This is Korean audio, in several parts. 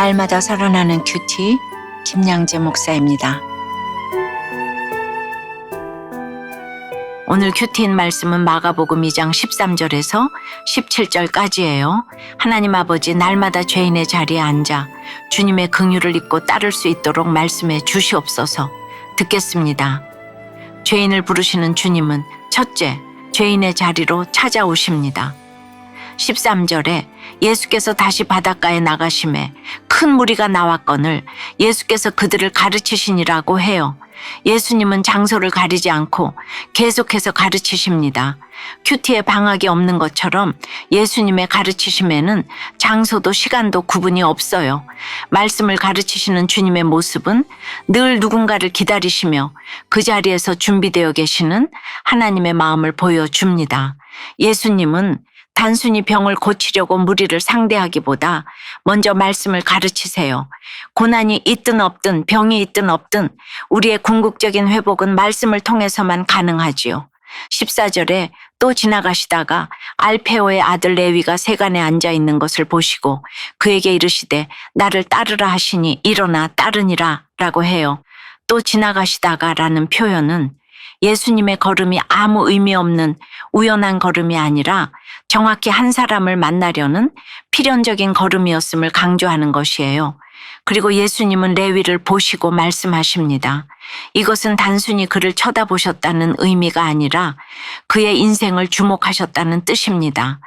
날마다 살아나는 큐티 김양재 목사입니다. 오늘 큐티인 말씀은 마가복음 2장 13절에서 17절까지예요. 하나님 아버지 날마다 죄인의 자리에 앉아 주님의 긍휼을 잊고 따를 수 있도록 말씀해 주시옵소서. 듣겠습니다. 죄인을 부르시는 주님은 첫째, 죄인의 자리로 찾아오십니다. 13절에 예수께서 다시 바닷가에 나가심에 큰 무리가 나왔거늘 예수께서 그들을 가르치시니라고 해요. 예수님은 장소를 가리지 않고 계속해서 가르치십니다. 큐티에 방학이 없는 것처럼 예수님의 가르치심에는 장소도 시간도 구분이 없어요. 말씀을 가르치시는 주님의 모습은 늘 누군가를 기다리시며 그 자리에서 준비되어 계시는 하나님의 마음을 보여줍니다. 예수님은 단순히 병을 고치려고 무리를 상대하기보다 먼저 말씀을 가르치세요. 고난이 있든 없든 병이 있든 없든 우리의 궁극적인 회복은 말씀을 통해서만 가능하지요. 14절에 또 지나가시다가 알페오의 아들 레위가 세간에 앉아 있는 것을 보시고 그에게 이르시되 나를 따르라 하시니 일어나 따르니라 라고 해요. 또 지나가시다가 라는 표현은 예수님의 걸음이 아무 의미 없는 우연한 걸음이 아니라 정확히 한 사람을 만나려는 필연적인 걸음이었음을 강조하는 것이에요. 그리고 예수님은 레위를 보시고 말씀하십니다. 이것은 단순히 그를 쳐다보셨다는 의미가 아니라 그의 인생을 주목하셨다는 뜻입니다.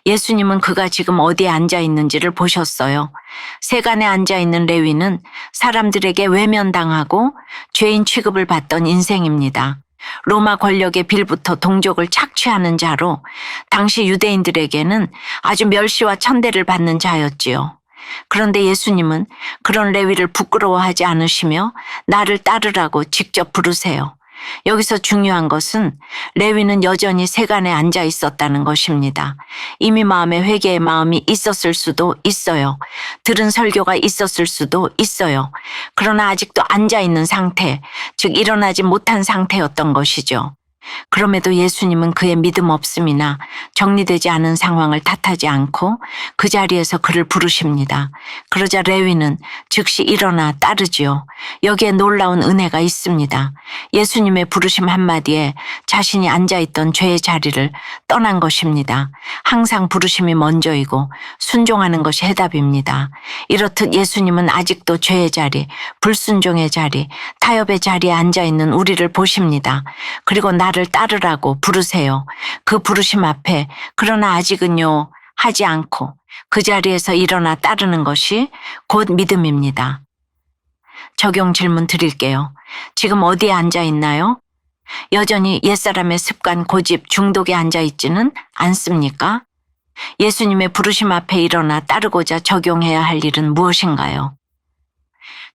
예수님은 그가 지금 어디에 앉아 있는지를 보셨어요. 세간에 앉아 있는 레위는 사람들에게 외면당하고 죄인 취급을 받던 인생입니다. 로마 권력의 빌부터 동족을 착취하는 자로 당시 유대인들에게는 아주 멸시와 천대를 받는 자였지요. 그런데 예수님은 그런 레위를 부끄러워하지 않으시며 나를 따르라고 직접 부르세요. 여기서 중요한 것은 레위는 여전히 세간에 앉아 있었다는 것입니다. 이미 마음에 회개의 마음이 있었을 수도 있어요. 들은 설교가 있었을 수도 있어요. 그러나 아직도 앉아 있는 상태, 즉 일어나지 못한 상태였던 것이죠. 그럼에도 예수님은 그의 믿음 없음이나 정리되지 않은 상황을 탓하지 않고 그 자리에서 그를 부르십니다. 그러자 레위는 즉시 일어나 따르지요. 여기에 놀라운 은혜가 있습니다. 예수님의 부르심 한마디에 자신이 앉아있던 죄의 자리를 떠난 것입니다. 항상 부르심이 먼저이고 순종하는 것이 해답입니다. 이렇듯 예수님은 아직도 죄의 자리, 불순종의 자리, 타협의 자리에 앉아있는 우리를 보십니다. 그리고 나를 따르라고 부르세요. 그 부르심 앞에 그러나 아직은요 하지 않고 그 자리에서 일어나 따르는 것이 곧 믿음입니다. 적용 질문 드릴게요. 지금 어디에 앉아 있나요? 여전히 옛사람의 습관, 고집, 중독에 앉아 있지는 않습니까? 예수님의 부르심 앞에 일어나 따르고자 적용해야 할 일은 무엇인가요?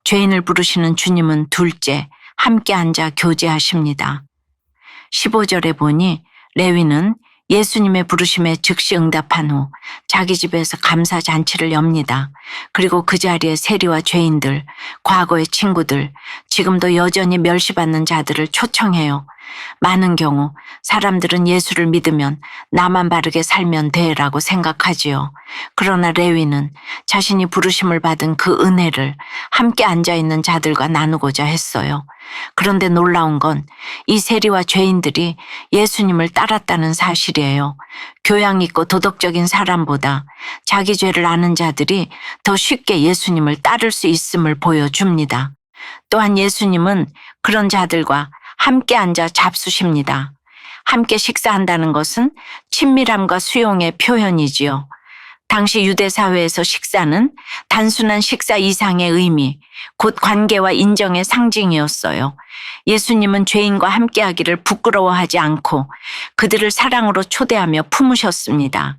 죄인을 부르시는 주님은 둘째, 함께 앉아 교제하십니다. 15절에 보니 레위는 예수님의 부르심에 즉시 응답한 후 자기 집에서 감사 잔치를 엽니다. 그리고 그 자리에 세리와 죄인들, 과거의 친구들, 지금도 여전히 멸시받는 자들을 초청해요. 많은 경우 사람들은 예수를 믿으면 나만 바르게 살면 돼라고 생각하지요. 그러나 레위는 자신이 부르심을 받은 그 은혜를 함께 앉아있는 자들과 나누고자 했어요. 그런데 놀라운 건 이 세리와 죄인들이 예수님을 따랐다는 사실이에요. 교양 있고 도덕적인 사람보다 자기 죄를 아는 자들이 더 쉽게 예수님을 따를 수 있음을 보여줍니다. 또한 예수님은 그런 자들과 함께 앉아 잡수십니다. 함께 식사한다는 것은 친밀함과 수용의 표현이지요. 당시 유대 사회에서 식사는 단순한 식사 이상의 의미, 곧 관계와 인정의 상징이었어요. 예수님은 죄인과 함께하기를 부끄러워하지 않고 그들을 사랑으로 초대하며 품으셨습니다.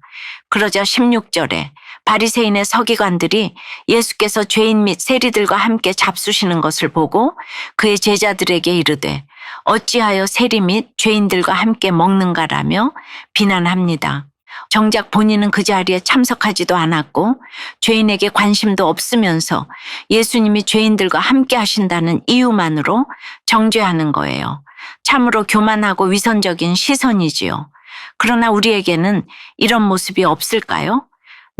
그러자 16절에 바리새인의 서기관들이 예수께서 죄인 및 세리들과 함께 잡수시는 것을 보고 그의 제자들에게 이르되 어찌하여 세리 및 죄인들과 함께 먹는가라며 비난합니다. 정작 본인은 그 자리에 참석하지도 않았고 죄인에게 관심도 없으면서 예수님이 죄인들과 함께 하신다는 이유만으로 정죄하는 거예요. 참으로 교만하고 위선적인 시선이지요. 그러나 우리에게는 이런 모습이 없을까요?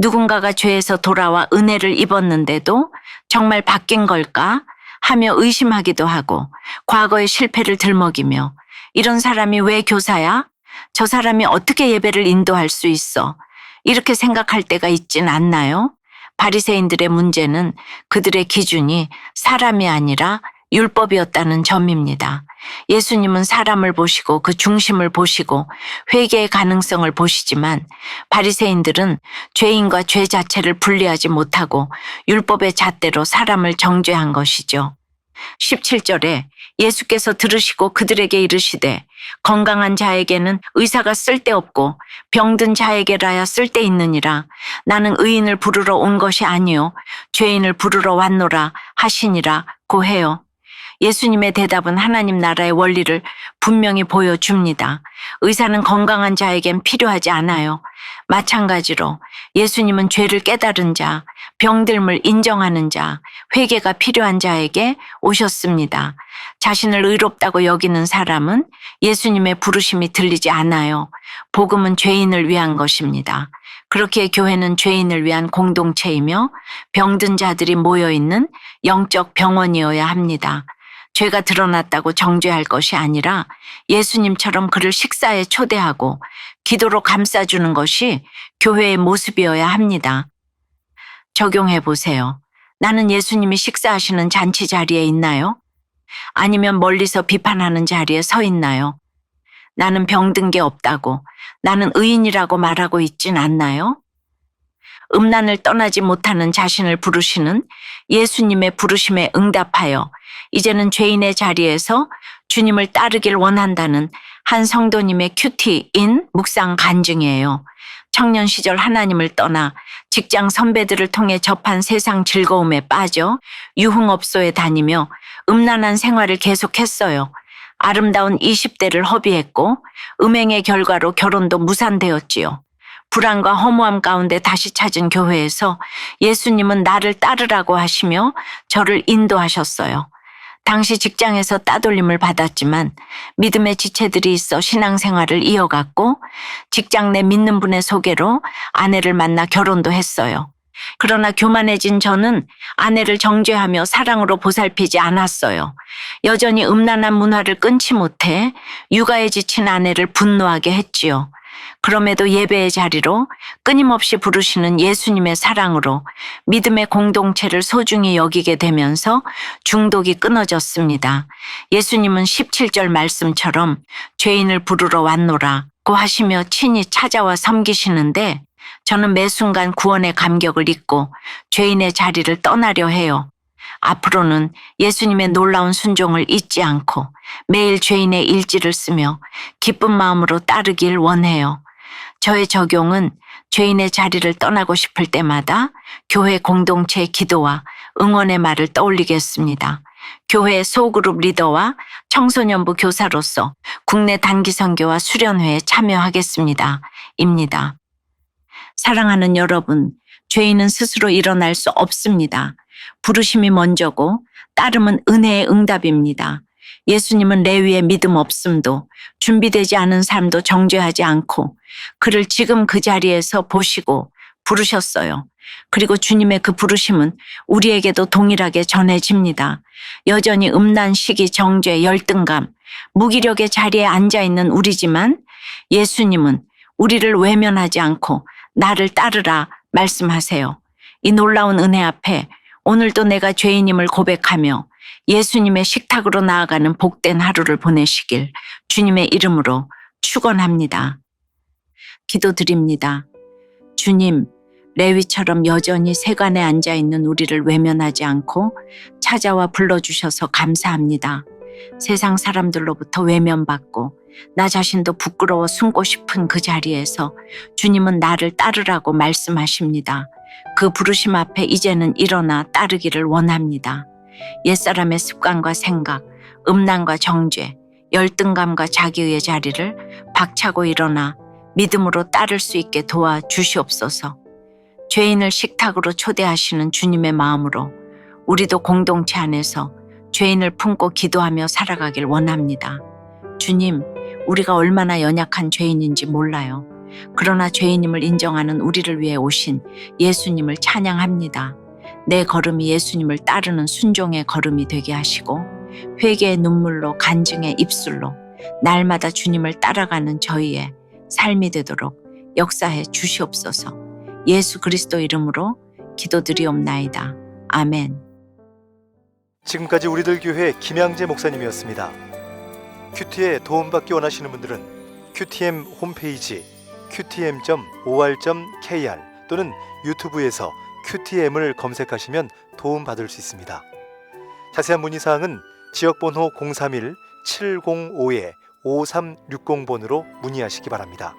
누군가가 죄에서 돌아와 은혜를 입었는데도 정말 바뀐 걸까 하며 의심하기도 하고 과거의 실패를 들먹이며 이런 사람이 왜 교사야? 저 사람이 어떻게 예배를 인도할 수 있어? 이렇게 생각할 때가 있진 않나요? 바리새인들의 문제는 그들의 기준이 사람이 아니라 율법이었다는 점입니다. 예수님은 사람을 보시고 그 중심을 보시고 회개의 가능성을 보시지만 바리새인들은 죄인과 죄 자체를 분리하지 못하고 율법의 잣대로 사람을 정죄한 것이죠. 17절에 예수께서 들으시고 그들에게 이르시되 건강한 자에게는 의사가 쓸데없고 병든 자에게라야 쓸데있느니라. 나는 의인을 부르러 온 것이 아니요 죄인을 부르러 왔노라 하시니라 고해요. 예수님의 대답은 하나님 나라의 원리를 분명히 보여줍니다. 의사는 건강한 자에겐 필요하지 않아요. 마찬가지로 예수님은 죄를 깨달은 자, 병들음을 인정하는 자, 회개가 필요한 자에게 오셨습니다. 자신을 의롭다고 여기는 사람은 예수님의 부르심이 들리지 않아요. 복음은 죄인을 위한 것입니다. 그렇기에 교회는 죄인을 위한 공동체이며 병든 자들이 모여있는 영적 병원이어야 합니다. 죄가 드러났다고 정죄할 것이 아니라 예수님처럼 그를 식사에 초대하고 기도로 감싸주는 것이 교회의 모습이어야 합니다. 적용해 보세요. 나는 예수님이 식사하시는 잔치 자리에 있나요? 아니면 멀리서 비판하는 자리에 서 있나요? 나는 병든 게 없다고, 나는 의인이라고 말하고 있진 않나요? 음란을 떠나지 못하는 자신을 부르시는 예수님의 부르심에 응답하여 이제는 죄인의 자리에서 주님을 따르길 원한다는 한 성도님의 큐티인 묵상 간증이에요. 청년 시절 하나님을 떠나 직장 선배들을 통해 접한 세상 즐거움에 빠져 유흥업소에 다니며 음란한 생활을 계속했어요. 아름다운 20대를 허비했고 음행의 결과로 결혼도 무산되었지요. 불안과 허무함 가운데 다시 찾은 교회에서 예수님은 나를 따르라고 하시며 저를 인도하셨어요. 당시 직장에서 따돌림을 받았지만 믿음의 지체들이 있어 신앙생활을 이어갔고 직장 내 믿는 분의 소개로 아내를 만나 결혼도 했어요. 그러나 교만해진 저는 아내를 정죄하며 사랑으로 보살피지 않았어요. 여전히 음란한 문화를 끊지 못해 육아에 지친 아내를 분노하게 했지요. 그럼에도 예배의 자리로 끊임없이 부르시는 예수님의 사랑으로 믿음의 공동체를 소중히 여기게 되면서 중독이 끊어졌습니다. 예수님은 17절 말씀처럼 죄인을 부르러 왔노라고 하시며 친히 찾아와 섬기시는데 저는 매 순간 구원의 감격을 잊고 죄인의 자리를 떠나려 해요. 앞으로는 예수님의 놀라운 순종을 잊지 않고 매일 죄인의 일지를 쓰며 기쁜 마음으로 따르길 원해요. 저의 적용은 죄인의 자리를 떠나고 싶을 때마다 교회 공동체의 기도와 응원의 말을 떠올리겠습니다. 교회 소그룹 리더와 청소년부 교사로서 국내 단기 선교와 수련회에 참여하겠습니다. 입니다. 사랑하는 여러분, 죄인은 스스로 일어날 수 없습니다. 부르심이 먼저고 따름은 은혜의 응답입니다. 예수님은 레위의 믿음 없음도 준비되지 않은 삶도 정죄하지 않고 그를 지금 그 자리에서 보시고 부르셨어요. 그리고 주님의 그 부르심은 우리에게도 동일하게 전해집니다. 여전히 음란, 시기, 정죄, 열등감, 무기력의 자리에 앉아있는 우리지만 예수님은 우리를 외면하지 않고 나를 따르라 말씀하세요. 이 놀라운 은혜 앞에 오늘도 내가 죄인임을 고백하며 예수님의 식탁으로 나아가는 복된 하루를 보내시길 주님의 이름으로 축원합니다. 기도드립니다. 주님, 레위처럼 여전히 세관에 앉아있는 우리를 외면하지 않고 찾아와 불러주셔서 감사합니다. 세상 사람들로부터 외면받고 나 자신도 부끄러워 숨고 싶은 그 자리에서 주님은 나를 따르라고 말씀하십니다. 그 부르심 앞에 이제는 일어나 따르기를 원합니다. 옛사람의 습관과 생각, 음란과 정죄, 열등감과 자기의 자리를 박차고 일어나 믿음으로 따를 수 있게 도와주시옵소서. 죄인을 식탁으로 초대하시는 주님의 마음으로 우리도 공동체 안에서 죄인을 품고 기도하며 살아가길 원합니다. 주님, 우리가 얼마나 연약한 죄인인지 몰라요. 그러나 죄인임을 인정하는 우리를 위해 오신 예수님을 찬양합니다. 내 걸음이 예수님을 따르는 순종의 걸음이 되게 하시고 회개의 눈물로 간증의 입술로 날마다 주님을 따라가는 저희의 삶이 되도록 역사해 주시옵소서. 예수 그리스도 이름으로 기도드리옵나이다. 아멘. 지금까지 우리들 교회 김양재 목사님이었습니다. 큐티에 도움받기 원하시는 분들은 QTM 홈페이지 qtm.or.kr 또는 유튜브에서 QTM을 검색하시면 도움받을 수 있습니다. 자세한 문의사항은 지역번호 031-705-5360번으로 문의하시기 바랍니다.